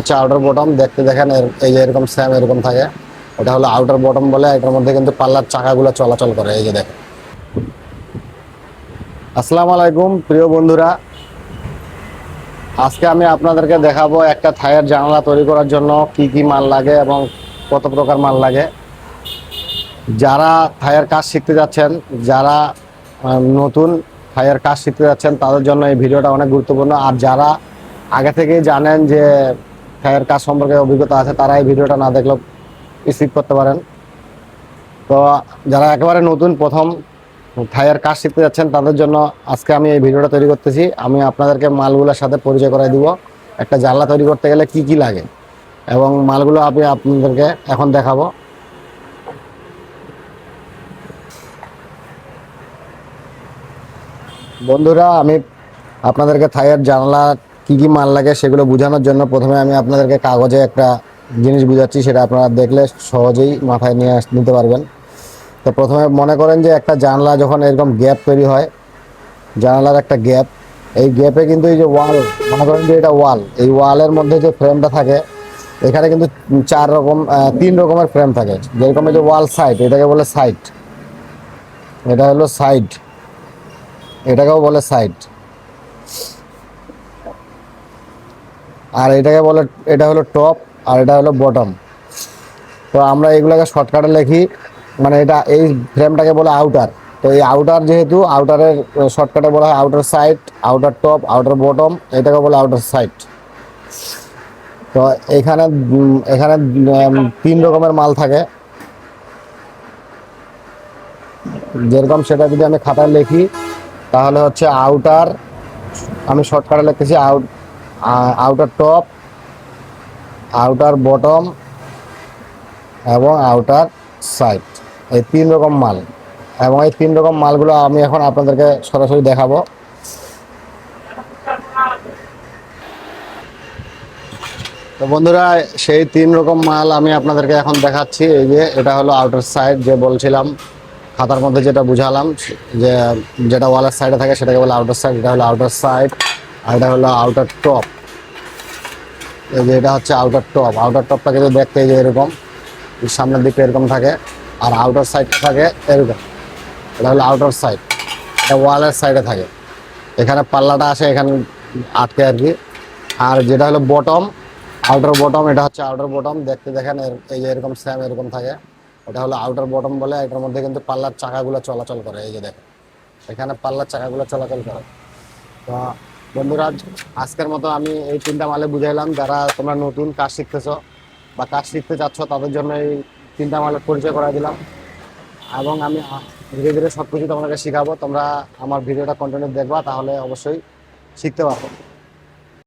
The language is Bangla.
হচ্ছে আউটার বটম, দেখতে দেখেন এই যে এরকম সেম এরকম থাকে। এটা হলো আউটার বটম বলে, এটার মধ্যে কিন্তু পাল্লার চাকাগুলো চলাচল করে। এই যে দেখেন। আসসালামু আলাইকুম প্রিয় বন্ধুরা, আজকে আমি আপনাদেরকে দেখাবো একটা থাইয়ের জানালা তৈরি করার জন্য কি কি মাল লাগে এবং কত প্রকার মাল লাগে। যারা থাইয়ের কাজ শিখতে যাচ্ছেন, যারা নতুন থাইয়ের কাজ শিখতে যাচ্ছেন, তাদের জন্য এই ভিডিওটা অনেক গুরুত্বপূর্ণ। আর যারা আগে থেকেই জানেন যে থাইয়ের কাজ সম্পর্কে অভিজ্ঞতা আছে, তারা এই ভিডিওটা না দেখলেও স্কিপ করতে পারেন। তো যারা একেবারে নতুন প্রথম থাইয়ের কাজ শিখতে যাচ্ছেন, তাদের জন্য আজকে আমি এই ভিডিওটা তৈরি করতেছি। আমি আপনাদেরকে মালগুলোর সাথে পরিচয় করাই দিব, একটা জানলা তৈরি করতে গেলে কি কি লাগে, এবং মালগুলো আমি আপনাদেরকে এখন দেখাবো। বন্ধুরা, আমি আপনাদেরকে থাইয়ের জানলা কি কি মাল লাগে সেগুলো বোঝানোর জন্য প্রথমে আমি আপনাদেরকে কাগজে একটা জিনিস বুঝাচ্ছি, সেটা আপনারা দেখলে সহজেই মাথায় নিতে পারবেন। তো প্রথমে মনে করেন যে একটা জানলা যখন এরকম গ্যাপ তৈরি হয়, জানালার একটা গ্যাপ, এই গ্যাপে কিন্তু এই যে ওয়াল, মনে করেন যে এটা ওয়াল, এই ওয়ালের মধ্যে যে ফ্রেমটা থাকে, এখানে কিন্তু তিন রকমের ফ্রেম থাকে। যেরকম এই যে ওয়াল সাইড, এটাকে বলে সাইড, এটা হলো সাইড, এটাকেও বলে সাইড, আর এটাকে বলে, এটা হলো টপ, আর এটা হলো বটম। তো আমরা এগুলোকে শর্টকাটে লিখি, মানে এটা এই ফ্রেমটাকে বলে আউটার। তো এই আউটার, যেহেতু আউটারের শর্টকাটে বলা হয় outer side, outer top, outer bottom, এটাকে বলে আউটার সাইড। তো এখানে এখানে তিন রকমের মাল থাকে। যেরকম সেটা যদি আমি খাতায় লিখি, তাহলে হচ্ছে আউটার, আমি শর্টকাটে লিখতেছি আউটার টপ, আউটার বটম এবং আউটার সাইড, এই তিন রকম মাল। এবং এই তিন রকম মালগুলো আমি এখন আপনাদেরকে সরাসরি দেখাবো। তো বন্ধুরা, সেই তিন রকম মাল আমি আপনাদেরকে এখন দেখাচ্ছি। এই যে এটা হলো আউটার সাইড, যে বলছিলাম খাতার মধ্যে যেটা বুঝালাম, যে যেটা ওয়ালের সাইডে থাকে সেটাকে বলে আউটার সাইড, এটা হলো আউটার সাইড। আর এটা হলো আউটার টপ। এই যে এটা হচ্ছে আউটার টপ। আউটার টপটা কিন্তু দেখতে এই যে এরকম, সামনের দিকে এরকম থাকে, আর আউটার সাইডটা থাকে এরকম। এটা হলো আউটার সাইড, এটা ওয়ালের সাইডে থাকে, এখানে পাল্লাটা আসে এখানে আটকে আর কি। আর যেটা হলো বটম, আউটার বটম, এটা হচ্ছে আউটার বটম, দেখতে দেখেন এই যে এরকম সেম এরকম থাকে। এটা হলো আউটার বটম বলে, এটার মধ্যে কিন্তু পাল্লার চাকাগুলো চলাচল করে। এই যে দেখেন, এখানে পাল্লার চাকাগুলো চলাচল করে। তো বন্ধুরা, আজকের মতো আমি এই তিনটা মালে বুঝাইলাম। যারা তোমরা নতুন কাজ শিখতেছো বা কাজ শিখতে চাচ্ছ, তাদের জন্য এই তিনটা মালের পরিচয় করাই দিলাম। এবং আমি ধীরে ধীরে সব কিছু তোমাদেরকে শেখাবো। তোমরা আমার ভিডিওটা কন্টিনিউ দেখবা, তাহলে অবশ্যই শিখতে পারবো।